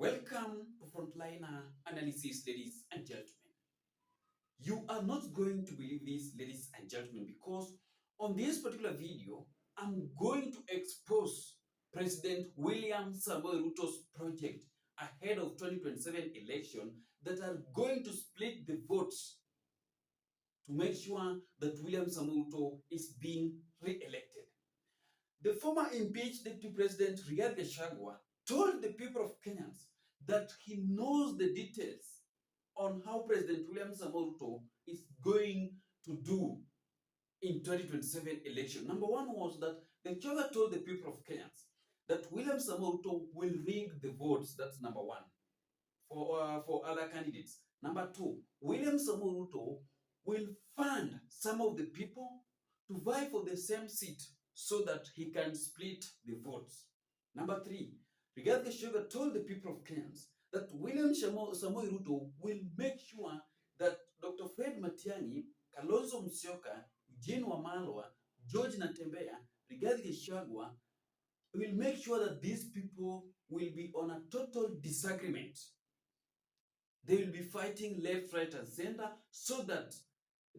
Welcome to Frontliner Analysis, ladies and gentlemen. You are not going to believe this, ladies and gentlemen, because on this particular video, I'm going to expose President William Ruto's project ahead of 2027 election that are going to split the votes to make sure that William Ruto is being re-elected. The former impeached Deputy President Rigathi Gachagua told the people of Kenya that he knows the details on how President William Ruto is going to do in 2027 election. Number one was that the Gachagua told the people of Kenya that William Ruto will rig the votes. That's number one for other candidates. Number two, William Ruto will fund some of the people to vie for the same seat so that he can split the votes. Number three, Rigathi Gachagua told the people of Kenya that William Samoei Ruto will make sure that Dr. Fred Matiang'i, Kalonzo Musyoka, Eugene Wamalwa, George Natembeya, Rigathi Gachagua will make sure that these people will be on a total disagreement. They will be fighting left, right, and center so that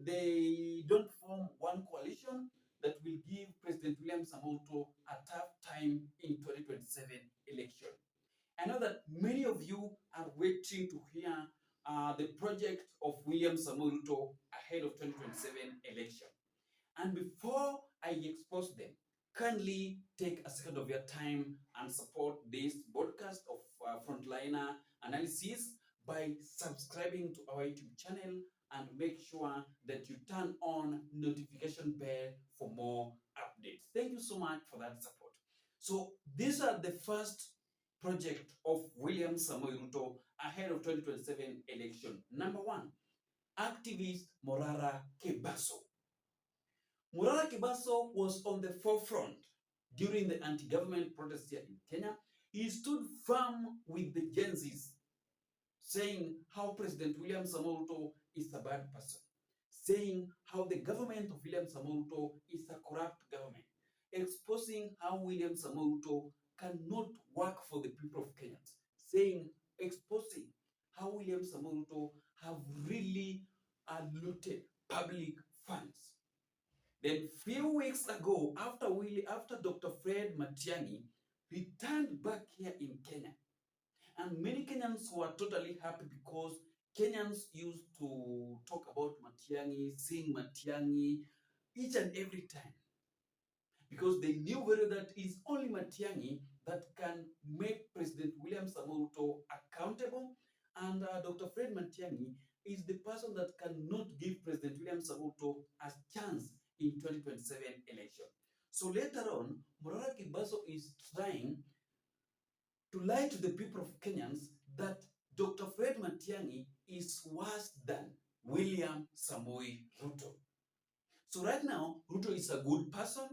they don't form one coalition that will give President William Ruto a tough time in 2027 election. I know that many of you are waiting to hear the project of William Ruto ahead of 2027 election. And before I expose them, kindly take a second of your time and support this podcast of Frontliner Analysis by subscribing to our YouTube channel and make sure that you turn on notification bell for more updates. Thank you so much for that support. So these are the first project of William Samoei Ruto ahead of 2027 election. Number one, activist Morara Kebaso. Morara Kebaso was on the forefront during the anti-government protests here in Kenya. He stood firm with the Gen Zs, saying how President William Samoei Ruto is a bad person, saying how the government of William Samoei Ruto is a corrupt government, exposing how William Samoei Ruto cannot work for the people of Kenya, exposing how William Samoei Ruto have really looted public funds. Then few weeks ago, after Dr. Fred Matiang'i returned back here in Kenya, and many Kenyans were totally happy because Kenyans used to talk about Matiang'i, sing Matiang'i each and every time, because they knew very well that it's only Matiang'i that can make President William Samoei Ruto accountable, and Dr. Fred Matiang'i is the person that cannot give President William Samoei Ruto a chance in 2027 election. So later on, Morara Kebaso is trying to lie to the people of Kenyans that Dr. Fred Matiang'i is worse than William Samoei Ruto. So right now, Ruto is a good person,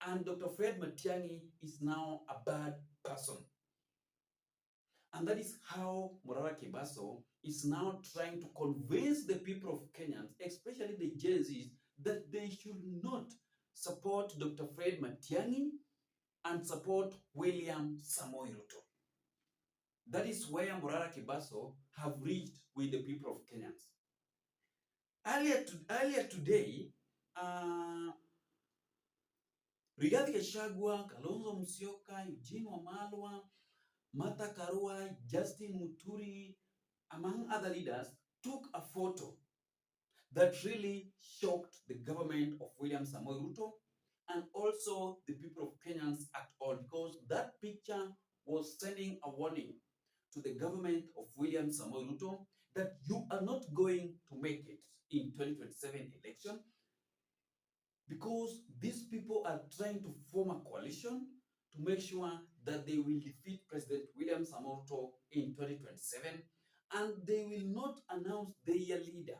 and Dr. Fred Matiang'i is now a bad person. And that is how Morara Kebaso is now trying to convince the people of Kenyans, especially the Gen Zs, that they should not support Dr. Fred Matiang'i and support William Samoei Ruto. That is where Morara Kebaso have reached with the people of Kenyans. Earlier today, Rigathi Gachagua, Kalonzo Musyoka, Eugene Wamalwa, Martha Karua, Justin Muturi, among other leaders, took a photo that really shocked the government of William Samoei Ruto and also the people of Kenyans at all, because that picture was sending a warning to the government of William Samoei Ruto that you are not going to make it in 2027 election, because these people are trying to form a coalition to make sure that they will defeat President William Samoei Ruto in 2027, and they will not announce their leader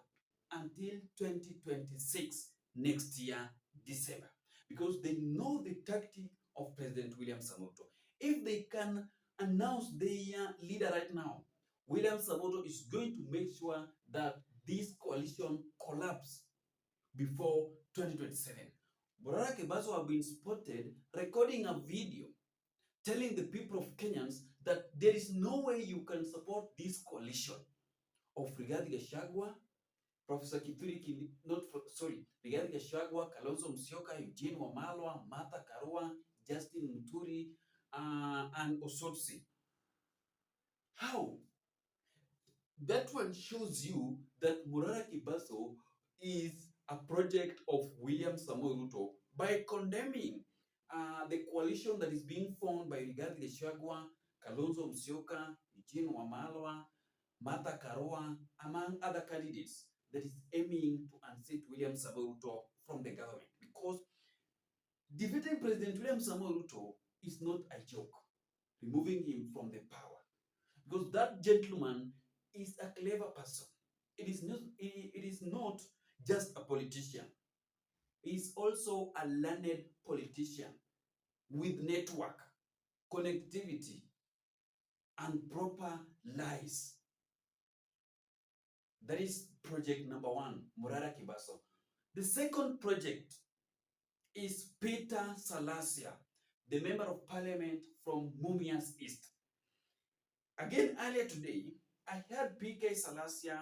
until 2026 next year, December, because they know the tactic of President William Samoei Ruto. If they can announce their leader right now, William Samoei Ruto is going to make sure that this coalition collapses before 2027. Morara Kebaso have been spotted recording a video telling the people of Kenyans that there is no way you can support this coalition of Rigathi Gachagua, Professor Kithure Kindiki, Rigathi Gachagua, Kalonzo Musyoka, Eugene Wamalwa, Martha Karua, Justin Muturi, and Osotsi. How? That one shows you that Murara Kibaso is a project of William Samoei Ruto by condemning the coalition that is being formed by Rigathi Gachagua, Kalonzo Musyoka, Eugene Wamalwa, Martha Karua, among other candidates, that is aiming to unseat William Samoei Ruto from the government. Because defeating President William Samoei Ruto is not a joke, removing him from the power. Because that gentleman is a clever person. It is not just a politician. He is also a learned politician with network, connectivity, and proper lies. That is project number one, Murara Kibaso. The second project is Peter Salasya, the member of parliament from Mumias East. Again, earlier today, I heard PK Salasya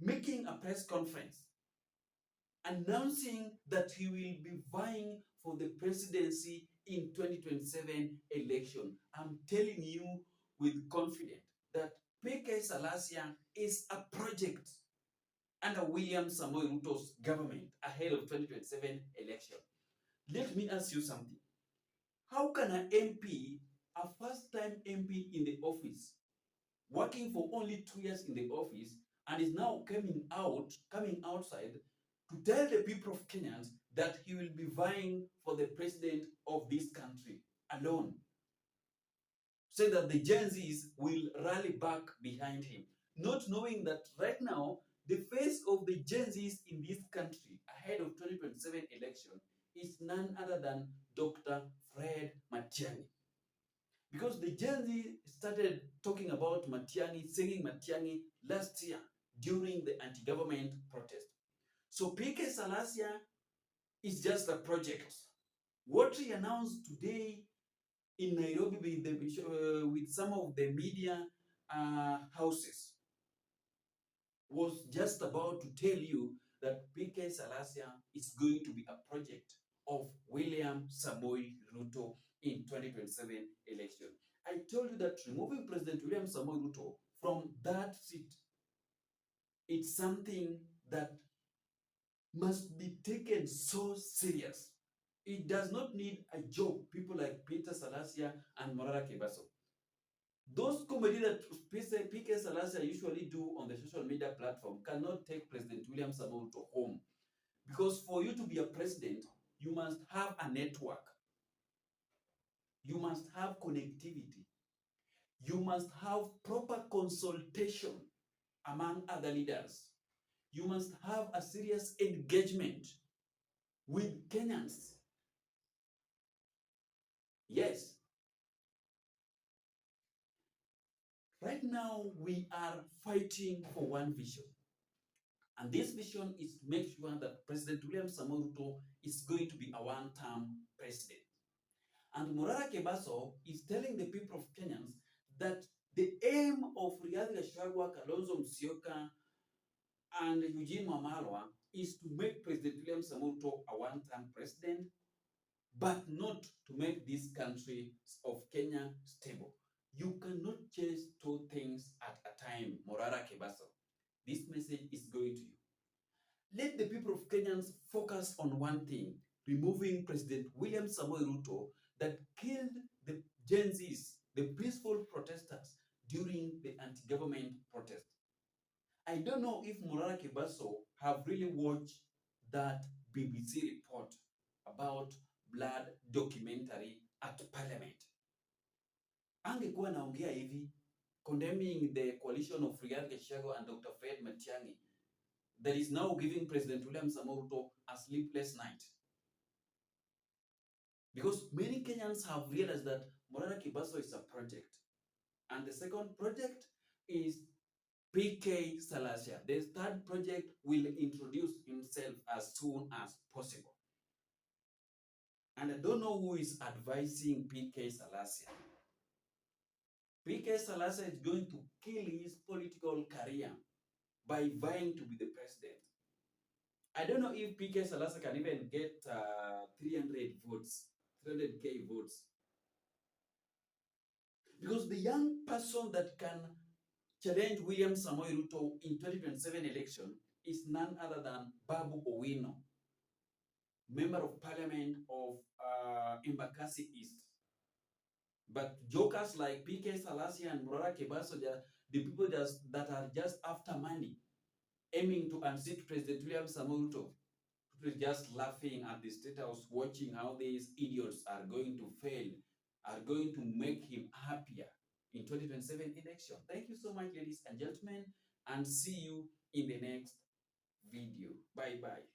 making a press conference announcing that he will be vying for the presidency in 2027 election. I'm telling you with confidence that PK Salasya is a project under William Samoei Ruto's government ahead of 2027 election. Let me ask you something. How can an MP, a first-time MP in the office, working for only 2 years in the office, and is now coming outside to tell the people of Kenyans that he will be vying for the president of this country alone, saying that the Gen Zs will rally back behind him, not knowing that right now the face of the Gen Zs in this country ahead of 2027 election is none other than Dr. Fred Matiang'i. Because the Gen Z started talking about Matiang'i, singing Matiang'i last year during the anti-government protest. So PK Salasya is just a project. What he announced today in Nairobi with some of the media houses was just about to tell you that PK Salasya is going to be a project of William Samoei Ruto in 2027 election. I told you that removing President William Samoei Ruto from that seat, it's something that must be taken so serious. It does not need a joke, people like Peter Salasya and Morara Kebaso. Those comedy that PK Salasya usually do on the social media platform cannot take President William Samoei Ruto home. Because for you to be a president, you must have a network. You must have connectivity. You must have proper consultation among other leaders. You must have a serious engagement with Kenyans. Yes. Right now, we are fighting for one vision. And this vision is to make sure that President William Samoei Ruto is going to be a one-term president. And Morara Kebaso is telling the people of Kenyans that the aim of Rigathi Gachagua, Kalonzo Musyoka, and Eugene Wamalwa is to make President William Samoei Ruto a one-term president, but not to make this country of Kenya stable. You cannot chase two things at a time, Morara Kebaso. This message is going to you. Let the people of Kenyans focus on one thing, removing President William Samoei Ruto that killed the Gen Zs, the peaceful protesters during the anti-government protest. I don't know if Morara Kebaso have really watched that BBC report about blood documentary at parliament. Angekuwa naongea hivi, condemning the coalition of Rigathi Gachagua and Dr. Fred Matiang'i that is now giving President William Samoei Ruto a sleepless night. Because many Kenyans have realized that Morara Kebaso is a project. And the second project is PK Salasya. The third project will introduce himself as soon as possible. And I don't know who is advising PK Salasya. PK Salasya is going to kill his political career by vying to be the president. I don't know if PK Salasya can even get 300 votes, 300K votes. Because the young person that can challenge William Ruto in 2027 election is none other than Babu Owino, Member of Parliament of Embakasi East. But jokers like PK Salasya and Murara Kebaso, the people that are just after money, aiming to unseat President William Ruto, people just laughing at the State House, watching how these idiots are going to fail, are going to make him happier in 2027 election. Thank you so much, ladies and gentlemen, and see you in the next video. Bye-bye.